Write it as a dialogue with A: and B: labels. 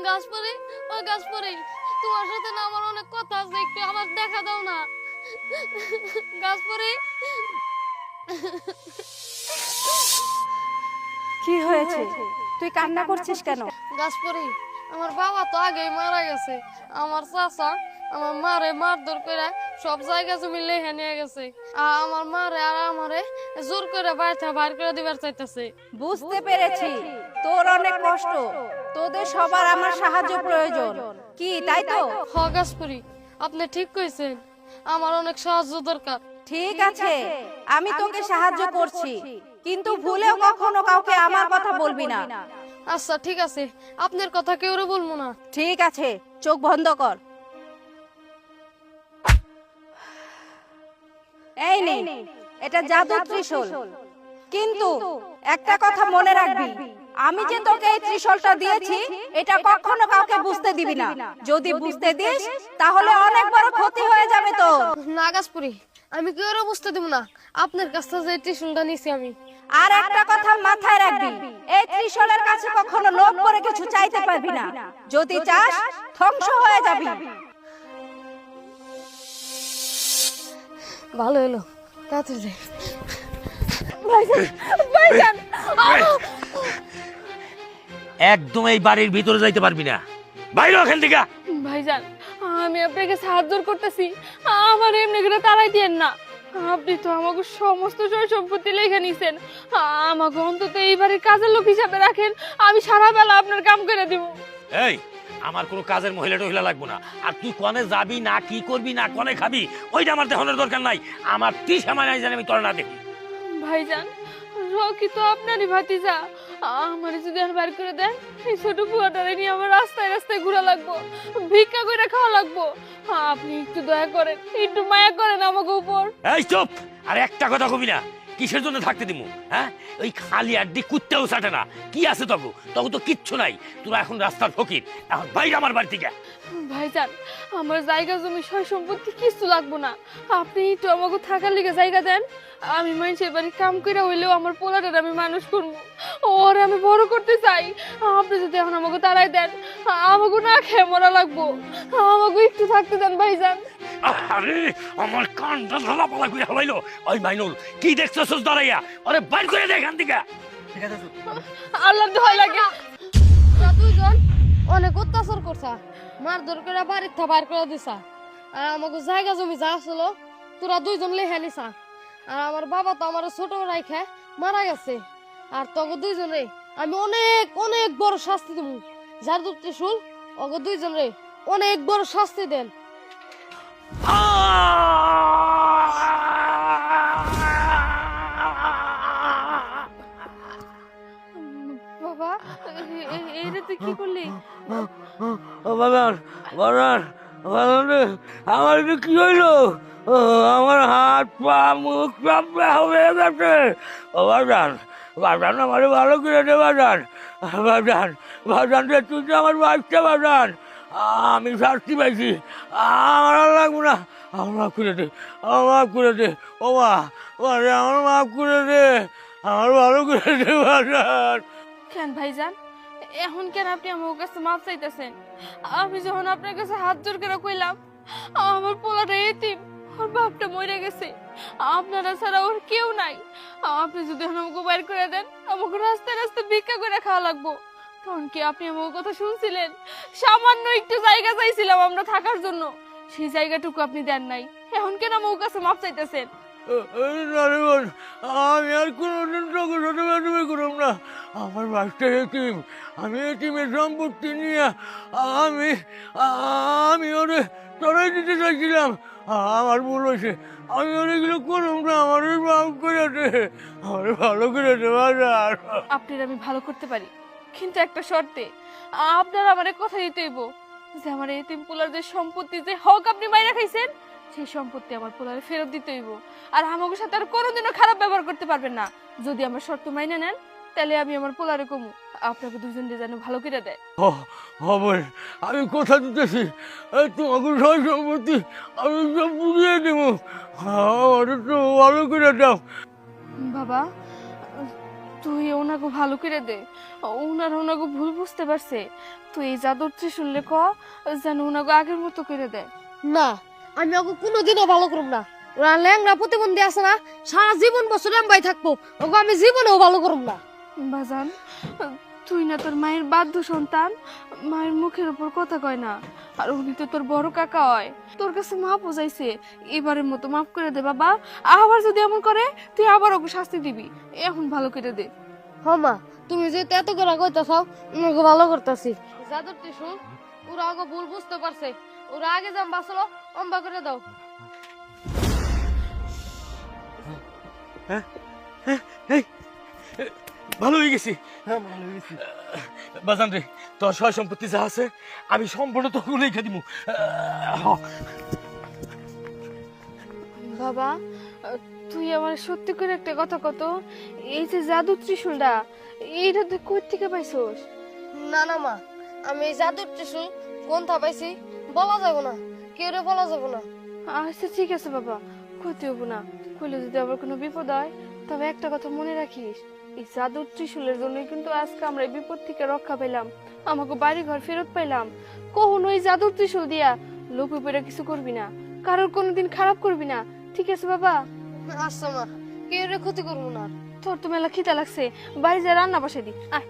A: গাছপরি, ও গাছপরি, তোমার সাথে না আমার অনেক কথা আছে, একটু আমার দেখা দাও না। গাছপরি।
B: কি হয়েছে? তুই কান্না করছিস কেন?
A: গাছপরি, আমার বাবা তো আগেই মারা গেছে। আমার চাচা আমার মারে মারধর করে সব জায়গা জমি লেহে নিয়ে গেছে। আর আমার মারে আর আমারে জোর করে বাইর করে দিবার চাইতেছে।
B: বুঝতে পেরেছি, তোর অনেক কষ্ট। তোদের সবার আমার সাহায্য প্রয়োজন, কি তাই তো?
A: হ গাছপরি, আপনি ঠিক কইছেন, আমার অনেক সাহায্য দরকার।
B: ঠিক আছে, আমি তোকে সাহায্য করছি, কিন্তু ভুলেও কখনো কাউকে আমার কথা বলবি না।
A: আচ্ছা ঠিক আছে, আপনার কথা কেউরে বলবো না।
B: ঠিক আছে, চোখ বন্ধ কর। এই নে, এটা জাদু ত্রিশূল। কিন্তু একটা কথা মনে রাখবি, আমি যে তোকে এই ত্রিশূলটা দিয়েছি এটা কখনো কাউকে বুঝতে দিবি না। যদি বুঝতে দিস তাহলে অনেক বড় ক্ষতি হয়ে যাবে তোর।
A: না গাছপুরি, আমি কেউরে বুঝতে দেব না আপনার কাছ থেকে যে টিউশনটা নিছি আমি।
B: আর একটা কথা মাথায় রাখবি, এই ত্রিশূলের কাছে কখনো লোভ করে কিছু চাইতে পারবি না। যদি চাস ধ্বংস হয়ে যাবি।
A: ভালো হলো, তাড়াতাড়ি যাই।
B: ভাইজান,
C: একদম এই বাড়ির ভিতরে যাইতে পারবি না, বাইরে ওখান থেকে।
D: ভাইজান, আমি আপনাকে সাহায্য করতেছি, আমার এমনি করে তাড়াই দিয়েন না। আপনি তো আমাকে সমস্ত সয় সম্পত্তি লেখা নিছেন, আমাকে অন্তত এই বাড়ির কাজের লোক হিসাবে রাখেন, আমি সারা বেলা আপনার কাম করে দিব।
C: এই আমার কোনো কাজের মহিলা টহিলা লাগবো না। আর তুই কনে যাবি না, কি করবি না, কনে খাবি, ওইটা আমার দেখানোর দরকার নাই। আমার ত্রিসামান্য জানি আমি তোর না দেখি।
D: ভাইজান, রকি তো আপনারই ভাতিজা, আমার যদি আর বার করে দেন, এই ছোট বুয়াটারে নিয়ে আমার রাস্তায় রাস্তায় ঘোরা লাগবো, ভিক্ষা করে খাওয়া লাগবো। আপনি একটু দয়া করেন, একটু মায়া করেন আমাকে উপর।
C: এই চুপ, আর একটা কথা কবি না। কিসের জন্য থাকতে দিমু? হ্যাঁ, ওই খালি আড্ডি কুত্তেও চাটে না। কি আছে তবু? তবু তো কিচ্ছু নাই। তোরা এখন রাস্তার ফকির, এখন বাইরে আমার বাড়ি থেকে।
D: ভাইজান, আমার জায়গা জমি সয় সম্পত্তি কিছু লাগবো না, আপনি একটু আমাকে থাকার লিগে জায়গা দেন। আমি মানুষের বাড়ি কাম করে হইলেও আমার পোলাটার আমি মানুষ করবো, ওর আমি বড় করতে চাই। আপনি যদি এখন আমাকে তাড়াই দেন, আমাকে না খেয়ে মরা লাগবো, আমাকে একটু থাকতে দেন ভাইজান।
C: আরে আমার কানটা ঝালা পালা করে হলাইলো। ওই মাইনুল, কি দেখছস দাঁড়াইয়া? আরে বাইর করে দে এখান থেকে।
D: আল্লাহর দোহাই লাগে।
A: তোরা দুইজন অনেক অত্যাচার করছা, মারধর করে বাড়ির থেকে বাইর করে দিছা। আর আমাকে জায়গা জমি যা ছিল তোরা দুইজন লেখা নিছা। আর আমার বাবা তো আমার ছোট রাইখে মারা গেছে। আর তোকে দুইজনে আমি অনেক অনেক বড় শাস্তি দেব। যার দুটি শুল ওকে দুইজনে অনেক বড় শাস্তি দেন।
D: বাবা, এটা তুই কি করলি?
C: বাজার বাজার বাজার, আমার এটা কি হইলো? আমার হাত পা মুখ সব হয়ে গেছে। বাজার বাজার, আমার ভালো করে দে বাজার। বাজার বাজার, তুই তো আমার বাচ্চা বাজার। আমি শাস্তি পাইছি, আমার আর লাগবো না। আমার মাফ করে দে, আমার মাফ করে দে। ও মা, আমার মাফ করে দে, আমার ভালো করে দে বাজার।
D: কেন ভাইজান, এখন কেন আপনি আমার কাছে মাপ চাইতেছেন? আমি যখন আপনার কাছে হাত জোর করে কইলাম আমার পোলাটা এতিম, ওর বাপটা মরে গেছে, আপনারা ছাড়া ওর কেউ নাই, আপনি যদি এখন আমাকে বাইর করে দেন, আমাকে রাস্তায় রাস্তায় ভিক্ষা করে খাওয়া লাগবো, তখন কি আপনি আমার কথা শুনছিলেন? সামান্য একটু জায়গা চাইছিলাম আমরা থাকার জন্য, সেই জায়গাটুকু আপনি দেন নাই, এখন কেন আমার কাছে মাপ চাইতেছেন?
C: আমি আর কোনোদিন তোকে সাথে বেদবি করব না। আমার বাচ্চা এতিম, আমি এতিমের সম্পত্তি নিয়ে আমি আমি ওরে চড়াই দিতে চাইছিলাম। আমার ভুল হয়েছে, আমি ওরেগুলো করব না। আমার মাফ করে দে, আমার ভালো করে দে বাজার।
D: আপনার আমি ভালো করতে পারি, কিন্তু একটা শর্তে, আপনার আমার কথা দিতে হইব যে আমার এতিম পোলার যে সম্পত্তি যে হক আপনি মাইরা খাইছেন, সেই সম্পত্তি আমার পোলারে ফেরত দিতে হইব। আর আমাকে সাথে আর কোনোদিনও খারাপ ব্যবহার করতে পারবেন না। যদি আমার শর্ত মাইনে নেন, তাহলে আমি আমার পোলারে কমু আপনাকে দুজনকে যেন ভালো করে দেয়।
C: হবে, আমি কথা দিতেছি, তোমাকে সব সম্পত্তি আমি সব বুঝিয়ে দেব। আমার তো ভালো করে দাও।
D: বাবা, তুই ওনাকে ভালো করে দে, ওনাকে ভুল বুঝতে পারছে। তুই এই জাদুর ত্রিশূল ক যেন ওনাকে আগের মতো করে দেয়।
A: না, আমি ওকে কোনোদিনও ভালো করব না। ওরা ল্যাংড়া প্রতিবন্ধী আছে না, সারা জীবন বছর এমবাই থাকবো, ওকে আমি জীবনেও ভালো করব না।
D: বাজান, তুই না তোর মায়ের বাধ্য সন্তান, মায়ের মুখের উপর কথা কয় না। আর উনি তো তোর বড় কাকা হয়, তোর কাছে মাপ বোঝাইছে, এবারের মতো মাফ করে দে বাবা। আবার যদি এমন করে তুই আবার ওকে শাস্তি দিবি, এখন ভালো করে দে।
A: হ্যাঁ মা, তুমি যে এত করে কইতাছো, ওকে ভালো করতেছি। জাদুর ত্রিশূল ওরা ওকে ভুল বুঝতে পারছে, ওরা আগে যাম বাঁচলো, অম্বা করে দাও।
C: ভালো হয়ে গেছি। বাজান রে, তোর সয় সম্পত্তি যা আছে আমি সম্পূর্ণ তোকে লেখা দিব।
D: বাবা, তুই আমার সত্যি করে একটা কথা কত, এই যে জাদুর ত্রিশূলটা, এইটা তুই কই থেকে পাইছস?
A: না না মা, আমি এই জাদুর ত্রিশূল কোনটা পাইছি বলা যাবো না, কেউ বলা যাবো না।
D: আচ্ছা ঠিক আছে বাবা, ক্ষতি হবো না। কইলে যদি আবার কোনো বিপদ হয়, তবে একটা কথা মনে রাখিস, এই জাদুর ত্রিশূলের জন্যই কিন্তু আজকে আমরা এই বিপদ থেকে রক্ষা পেলাম, আমাকে বাড়ি ঘর ফেরত পাইলাম। কখনো এই জাদুর ত্রিশূল দিয়া লোপে পেরে কিছু করবি না, কারোর কোনোদিন খারাপ করবি না, ঠিক আছে বাবা?
A: আচ্ছা মা, কেউ ক্ষতি করবো না।
D: তোর তো মেলা খিদা লাগছে, বাড়ি যা রান্না বসাই দি, আয়।